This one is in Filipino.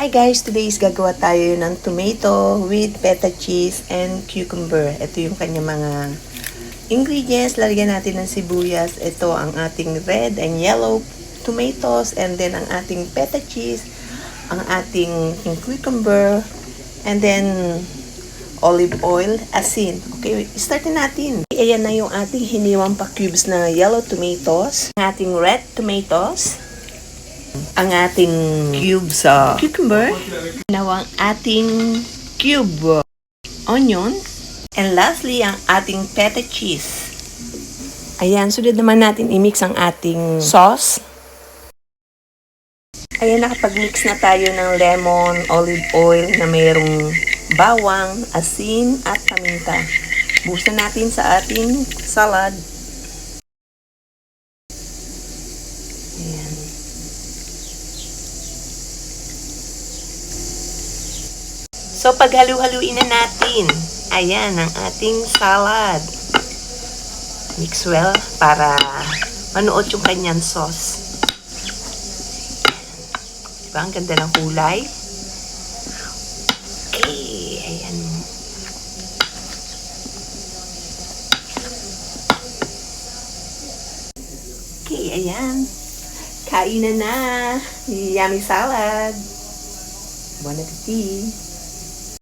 Hi guys! Today is gagawa tayo ng tomato with feta cheese and cucumber. Ito yung kanyang mga ingredients. Lalagyan natin ng sibuyas. Ito ang ating red and yellow tomatoes, and then ang ating feta cheese, ang ating cucumber, and then olive oil, asin. Okay, startin natin. Ayan na yung ating hiniwang pa cubes na yellow tomatoes, ang ating red tomatoes, ang ating cube sa cucumber, ang ating cube onion, and lastly, ang ating feta cheese. Ayan, sunod naman natin i-mix ang ating sauce. Ayan, nakapag-mix na tayo ng lemon, olive oil na mayroong bawang, asin, at paminta. Busan natin sa ating salad. Ayan. So, paghalu-haluin na natin. Ayan, ang ating salad. Mix well para manuot yung kanyang sauce. Diba? Ang ganda ng kulay. Okay, ayan. Okay, ayan. Kainan na. Yummy salad. Bon appetit.